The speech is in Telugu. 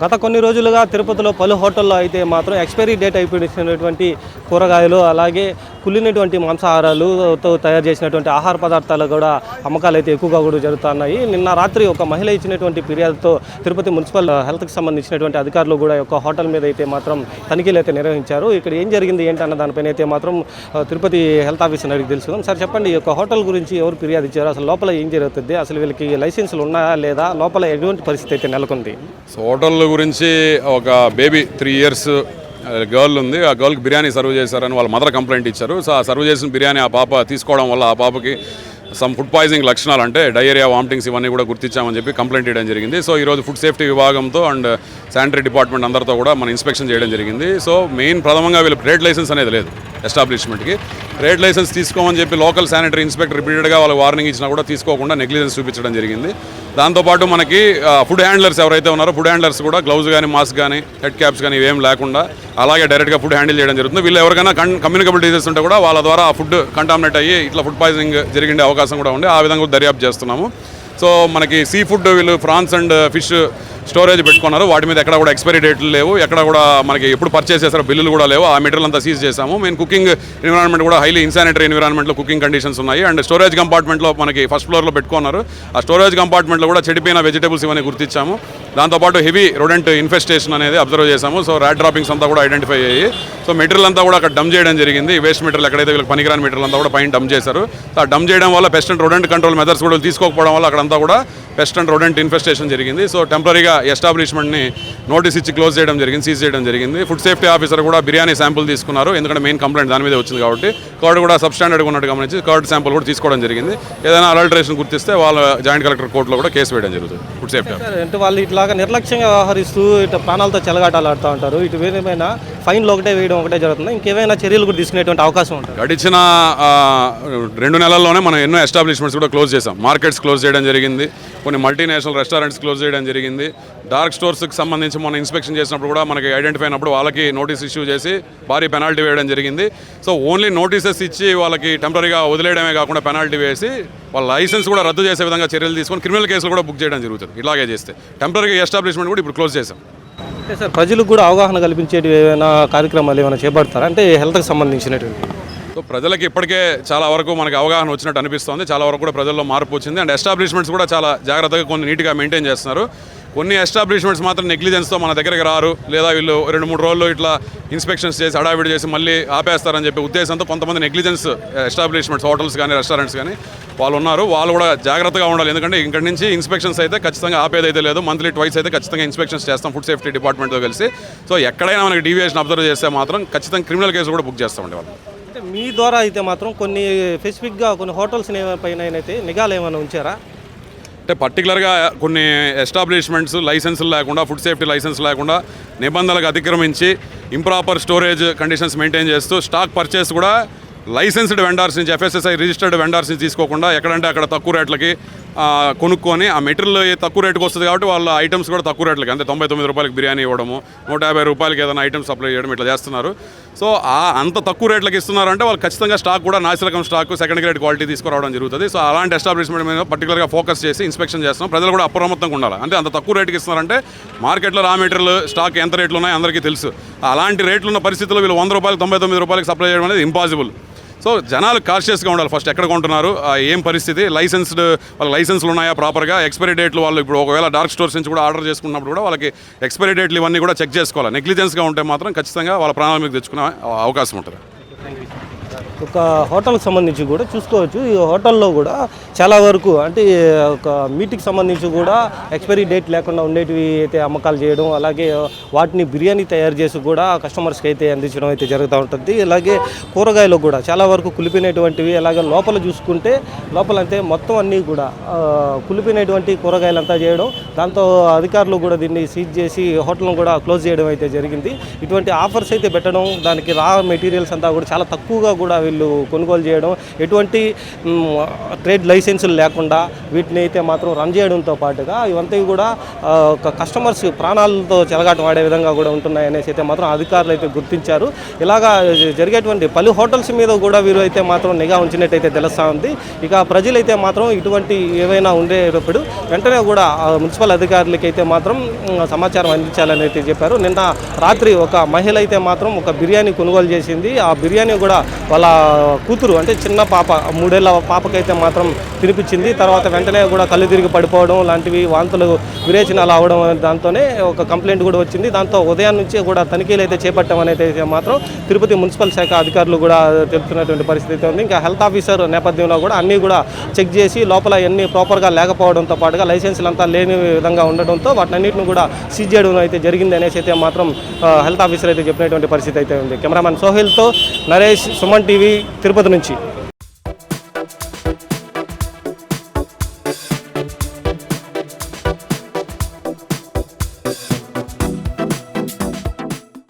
గత కొన్ని రోజులుగా తిరుపతిలో పలు హోటల్లో అయితే మాత్రం ఎక్స్పైరీ డేట్ అయిపోయినటువంటి కూరగాయలు అలాగే కుళ్ళినటువంటి మాంసాహారాలతో తయారు చేసినటువంటి ఆహార పదార్థాలు కూడా అమ్మకాలు అయితే ఎక్కువగా కూడా జరుగుతున్నాయి. నిన్న రాత్రి ఒక మహిళ ఇచ్చినటువంటి ఫిర్యాదుతో తిరుపతి మున్సిపల్ హెల్త్కి సంబంధించినటువంటి అధికారులు కూడా ఒక హోటల్ మీద అయితే మాత్రం తనిఖీలు అయితే నిర్వహించారు. ఇక్కడ ఏం జరిగింది ఏంటన్న దానిపైన అయితే మాత్రం తిరుపతి హెల్త్ ఆఫీసర్ అడిగి తెలుసుకుందాం. సార్ చెప్పండి, ఈ యొక్క హోటల్ గురించి ఎవరు ఫిర్యాదు ఇచ్చారు, అసలు లోపల ఏం జరుగుతుంది, అసలు వీళ్ళకి లైసెన్సులు ఉన్నాయా లేదా, లోపల ఎటువంటి పరిస్థితి అయితే నెలకొంది? హోటల్ గురించి ఒక బేబీ 3 years గర్ల్ ఉంది. ఆ గర్ల్కి బిర్యానీ సర్వ్ చేశారని వాళ్ళ మదర్ కంప్లైంట్ ఇచ్చారు. సో ఆ సర్వ్ చేసిన బిర్యానీ ఆ పాప తీసుకోవడం వల్ల ఆ పాపకి సమ్ ఫుడ్ పాయిజనింగ్ లక్షణాలు అంటే డయేరియా, వామిటింగ్స్ ఇవన్నీ కూడా గుర్తించామని చెప్పి కంప్లైంట్ చేయడం జరిగింది. సో ఈరోజు ఫుడ్ సేఫ్టీ విభాగంతో అండ్ శానిటరీ డిపార్ట్మెంట్ అందరితో కూడా మనం ఇన్స్పెక్షన్ చేయడం జరిగింది. సో మెయిన్ ప్రథమంగా వీళ్ళు ట్రేడ్ లైసెన్స్ అనేది లేదు ఎస్టాబ్లిష్మెంట్కి. ట్రేడ్ లైసెన్స్ తీసుకోమని చెప్పి లోకల్ శానిటరీ ఇన్స్పెక్టర్ రిపీటెడ్గా వాళ్ళకి వార్నింగ్ ఇచ్చినా కూడా తీసుకోకుండా నెగ్లిజెన్స్ చూపించడం జరిగింది. దాంతోపాటు మనకి ఫుడ్ హ్యాండ్లర్స్ ఎవరైతే ఉన్నారో ఫుడ్ హ్యాండ్లర్స్ కూడా గ్లౌజ్ కానీ, మాస్క్ కానీ, హెడ్ క్యాప్స్ కానీ ఇవేం లేకుండా అలాగే డైరెక్ట్గా ఫుడ్ హ్యాండిల్ చేయడం జరుగుతుంది. వీళ్ళు ఎవరికైనా కమ్యూనికబుల్ డిసీజెస్ ఉంటే కూడా వాళ్ళ ద్వారా ఆ ఫుడ్ కంటామినేట్ అయ్యి ఇట్లా ఫుడ్ పాయిజనింగ్ జరిగే అవకాశం కూడా ఉంది. ఆ విధంగా దర్యాప్తు చేస్తున్నాము. సో మనకి సీ ఫుడ్ వీళ్ళు ప్రాన్స్ అండ్ ఫిష్ స్టోరేజ్ పెట్టుకున్నారు. వాటి మీద ఎక్కడ కూడా ఎక్స్పైరీ డేట్లు లేవు, ఎక్కడ కూడా మనకి ఎప్పుడు పర్చేస్ చేస్తారో బిల్లులు కూడా లేవు. ఆ మెటీరియల్ అంతా సీజ్ చేసాము. మేము కుకింగ్ ఎన్విరాన్మెంట్ కూడా హైలీ ఇన్సానిటరీ ఎన్విరాన్మెంట్లో కుకింగ్ కండిషన్స్ ఉన్నాయి. అండ్ స్టోరేజ్ కంపార్ట్మెంట్లో మనకి ఫస్ట్ ఫ్లోర్లో పెట్టుకున్నారు. ఆ స్టోరేజ్ కంపార్ట్మెంట్లో కూడా చెడిపోయిన వెజిటేబుల్స్ ఇవన్నీ గుర్తించాము. దాంతోపాటు హెవీ రొడెంట్ ఇన్ఫెస్టేషన్ అనేది అబ్జర్వ్ చేసాము. సో ర్యాట్ డ్రాపింగ్స్ అంతా కూడా ఐడెంటిఫై అయ్యి సో మెటీరియల్ అంతా కూడా అక్కడ డంప్ చేయడం జరిగింది. వేస్ట్ మెటీరియల్ ఎక్కడైతే వీళ్ళకి పనికిరాని మెటీరియల్ అంతా కూడా పైన డంప్ చేశారు. ఆ డంప్ చేయడం వల్ల పెస్ట్ అండ్ రొడెంట్ కంట్రోల్ మెథడ్స్ కూడా తీసుకోకపోవడం వల్ల అక్కడంతా కూడా పెస్ట్ అండ్ రొడెంట్ ఇన్ఫెస్టేషన్ జరిగింది. సో టెంపరీగా ఎస్టాబ్లిష్మెంట్ని నోటీస్ ఇచ్చి క్లోజ్ చేయడం జరిగింది, సీజ్ చేయడం జరిగింది. ఫుడ్ సేఫ్టీ ఆఫీసర్ కూడా బిర్యానీ శాంపుల్ తీసుకున్నారు, ఎందుకంటే మెయిన్ కంప్లైంట్ దాని మీద వచ్చింది కాబట్టి. కర్డ్ కూడా సబ్స్టాండర్డ్గా ఉన్నట్టు గమనించి కర్డ్ శాంపుల్ కూడా తీసుకోవడం జరిగింది. ఏదైనా అడల్టరేషన్ గుర్తిస్తే వాళ్ళ జాయింట్ కలెక్టర్ కోర్టులో కూడా కేసు వేయడం జరుగుతుంది. ఫుడ్ సేఫ్టీ అంటే వాళ్ళు ఇట్లాగా నిర్లక్ష్యంగా వ్యవహరిస్తూ ఇటు ప్రాణాలతో చెలగాటాలు ఆడుతూ ఉంటారు. ఇటు ఏమైనా ఫైన్లు ఒకటే వేయడం ఒకటే జరుగుతుంది, ఇంకేమైనా చర్యలు కూడా తీసుకునేటువంటి అవకాశం ఉంటుంది? గడిచిన 2 నెలల్లోనే మనం ఎన్నో ఎస్టాబ్లిష్మెంట్స్ కూడా క్లోజ్ చేసాం. మార్కెట్స్ క్లోజ్ చేయడం జరిగింది, కొన్ని మల్టీనేషనల్ రెస్టారెంట్స్ క్లోజ్ చేయడం జరిగింది. డార్క్ స్టోర్స్కి సంబంధించి మనం ఇన్స్పెక్షన్ చేసినప్పుడు కూడా మనకి ఐడెంటిఫై అయినప్పుడు వాళ్ళకి నోటీస్ ఇష్యూ చేసి భారీ పెనాల్టీ వేయడం జరిగింది. సో ఓన్లీ నోటీసెస్ ఇచ్చి వాళ్ళకి టెంపరీగా వదిలేయడమే కాకుండా పెనాల్టీ వేసి వాళ్ళ లైసెన్స్ కూడా రద్దు చేసే విధంగా చర్యలు తీసుకొని క్రిమినల్ కేసులు కూడా బుక్ చేయడం జరుగుతుంది. ఇలాగే చేస్తే టెంపరీగా ఎస్టాబ్లిష్మెంట్ కూడా ఇప్పుడు క్లోజ్ చేసాం. అంటే సార్ ప్రజలకు కూడా అవగాహన కల్పించేటి ఏమైనా కార్యక్రమాలు ఏమైనా చేపడతారా, అంటే హెల్త్కి సంబంధించినటువంటి? సో ప్రజలకి ఇప్పటికే చాలా వరకు మనకి అవగాహన వచ్చినట్టు అనిపిస్తుంది. చాలా వరకు కూడా ప్రజల్లో మార్పు వచ్చింది. అండ్ ఎస్టాబ్లిష్మెంట్స్ కూడా చాలా జాగ్రత్తగా కొన్ని నీట్గా మెయింటైన్ చేస్తున్నారు. కొన్ని ఎస్టాబ్లిష్మెంట్స్ మాత్రం నెగ్లిజెన్స్తో మన దగ్గరికి రారు, లేదా వీళ్ళు 2-3 రోజుల్లో ఇట్లా ఇన్స్పెక్షన్స్ చేసి హడావిడి చేసి మళ్ళీ ఆపేస్తారని చెప్పి ఉద్దేశంతో కొంతమంది నెగ్లిజెన్స్ ఎస్టాబ్లిష్మెంట్స్, హోటల్స్ కానీ, రెస్టారెంట్స్ కానీ వాళ్ళు ఉన్నారు. వాళ్ళు కూడా జాగ్రత్తగా ఉండాలి, ఎందుకంటే ఇక్కడి నుంచి ఇన్స్పెక్షన్స్ అయితే ఖచ్చితంగా ఆపేదైతే లేదు. మంత్లీ ట్వైస్ అయితే ఖచ్చితంగా ఇన్స్పెక్షన్స్ చేస్తాం ఫుడ్ సేఫ్టీ డిపార్ట్మెంట్తో కలిసి. సో ఎక్కడైనా మనకి డీవియేషన్ అబ్జర్వ్ చేస్తే మాత్రం ఖచ్చితంగా క్రిమినల్ కేసు కూడా బుక్ చేస్తామండి వాళ్ళు. అంటే మీ ద్వారా అయితే మాత్రం కొన్ని స్పెసిఫిక్గా కొన్ని హోటల్స్ పైన అయితే నిఘాలు ఏమైనా ఉంచారా? అంటే పర్టికులర్గా కొన్ని ఎస్టాబ్లిష్మెంట్స్ లైసెన్సులు లేకుండా, ఫుడ్ సేఫ్టీ లైసెన్స్ లేకుండా నిబంధనలకు అతిక్రమించి ఇంప్రాపర్ స్టోరేజ్ కండిషన్స్ మెయింటైన్ చేస్తూ స్టాక్ పర్చేస్ కూడా లైసెన్స్డ్ వెండర్స్ నుంచి, FSSAI రిజిస్టర్డ్ వెండర్స్ నుంచి తీసుకోకుండా ఎక్కడంటే అక్కడ తక్కువ రేట్లకి కొనుక్కొని ఆ మెటీరియల్ తక్కువ రేటుకి వస్తుంది కాబట్టి వాళ్ళ ఐటమ్స్ కూడా తక్కువ రేట్లకి, అంటే 99 రూపాయలకి బిర్యానీ ఇవ్వడము, 150 రూపాయలకి ఏదైనా ఐటమ్స్ సప్లై చేయడం ఇట్లా చేస్తున్నారు. సో అంత తక్కువ రేట్లకి ఇస్తున్నారంటే వాళ్ళు ఖచ్చితంగా స్టాక్ కూడా నాసిరకం స్టాక్, సెకండ్ గ్రేడ్ క్వాలిటీ తీసుకురావడం జరుగుతుంది. సో అలాంటి ఎస్టాబ్లిష్మెంట్ మీద పర్టికులర్గా ఫోకస్ చేసి ఇన్స్పెక్షన్ చేస్తున్నాం. ప్రజలు కూడా అప్రమత్తంగా ఉండాలి. అంటే అంత తక్కువ రేటుకి ఇస్తున్నారంటే మార్కెట్లో రా మెటీరియల్ స్టాక్ ఎంత రేట్లు ఉన్నాయో అందరికీ తెలుసు. అలాంటి రేట్లు ఉన్న పరిస్థితుల్లో వీళ్ళు 100 రూపాయలు 99 రూపాయలకి సప్లై చేయడం అనేది ఇంపాసిబుల్. సో జనాలు కాన్షియస్గా ఉండాలి. ఫస్ట్ ఎక్కడ కొంటున్నారు, ఏం పరిస్థితి, లైసెన్స్డ్ వాళ్ళ లైసెన్స్లు ఉన్నాయా ప్రాపర్గా, ఎక్స్పైరీ డేట్లు వాళ్ళు ఇప్పుడు ఒకవేళ డార్క్ స్టోర్స్ నుంచి కూడా ఆర్డర్ చేసుకున్నప్పుడు కూడా వాళ్ళకి ఎక్స్పైరీ డేట్లు ఇవన్నీ కూడా చెక్ చేసుకోవాలి. నెగ్లిజెన్స్గా ఉంటే మాత్రం ఖచ్చితంగా వాళ్ళ ప్రాణాల మీద తెచ్చుకునే అవకాశం ఉంటుంది. ఒక హోటల్కి సంబంధించి కూడా చూసుకోవచ్చు. ఈ హోటల్లో కూడా చాలా వరకు అంటే ఒక మీట్కి సంబంధించి కూడా ఎక్స్పైరీ డేట్ లేకుండా ఉండేటివి అయితే అమ్మకాలు చేయడం, అలాగే వాటిని బిర్యానీ తయారు చేసి కూడా కస్టమర్స్కి అయితే అందించడం అయితే జరుగుతూ ఉంటుంది. అలాగే కూరగాయలు కూడా చాలా వరకు కులిపినటువంటివి, అలాగే లోపల చూసుకుంటే లోపల అంటే మొత్తం అన్నీ కూడా కులిపినటువంటి కూరగాయలంతా చేయడం, దాంతో అధికారులు కూడా దీన్ని సీజ్ చేసి హోటల్ను కూడా క్లోజ్ చేయడం అయితే జరిగింది. ఇటువంటి ఆఫర్స్ అయితే పెట్టడం, దానికి రా మెటీరియల్స్ అంతా కూడా చాలా తక్కువగా కూడా వీళ్ళు వీళ్ళు కొనుగోలు చేయడం, ఎటువంటి ట్రేడ్ లైసెన్సులు లేకుండా వీటిని అయితే మాత్రం రన్ చేయడంతో పాటుగా ఇవంతా కూడా కస్టమర్స్ ప్రాణాలతో చెలగాటం ఆడే విధంగా కూడా ఉంటున్నాయనేసి అయితే మాత్రం అధికారులు అయితే గుర్తించారు. ఇలాగా జరిగేటువంటి పలు హోటల్స్ మీద కూడా వీరు అయితే మాత్రం నిఘా ఉంచినట్టయితే తెలుస్తూ ఉంది. ఇక ప్రజలైతే మాత్రం ఇటువంటి ఏవైనా ఉండేటప్పుడు వెంటనే కూడా మున్సిపల్ అధికారులకి అయితే మాత్రం సమాచారం అందించాలని అయితే చెప్పారు. నిన్న రాత్రి ఒక మహిళ అయితే మాత్రం ఒక బిర్యానీ కొనుగోలు చేసింది. ఆ బిర్యానీ కూడా వాళ్ళ కూతురు అంటే చిన్న పాప 3 ఏళ్ల పాపకైతే మాత్రం తినిపించింది. తర్వాత వెంటనే కూడా కళ్ళు తిరిగి పడిపోవడం లాంటివి, వాంతులు విరేచనాలు అవడం, దాంతోనే ఒక కంప్లైంట్ కూడా వచ్చింది. దాంతో ఉదయం నుంచి కూడా తనిఖీలు అయితే చేపట్టామనైతే మాత్రం తిరుపతి మున్సిపల్ శాఖ అధికారులు కూడా తెలుపుతున్నటువంటి పరిస్థితి ఉంది. ఇంకా హెల్త్ ఆఫీసర్ నేపథ్యంలో కూడా అన్నీ కూడా చెక్ చేసి లోపల ఎన్ని ప్రాపర్గా లేకపోవడంతో పాటుగా లైసెన్సులు అంతా లేని విధంగా ఉండడంతో వాటినన్నింటిని కూడా సీజ్ చేయడం అయితే జరిగింది అనేసి అయితే మాత్రం హెల్త్ ఆఫీసర్ అయితే చెప్పినటువంటి పరిస్థితి అయితే ఉంది. కెమెరామెన్ సోహెల్తో నరేష్, సుమన్ టీవీ, తిరుపతి నుంచి.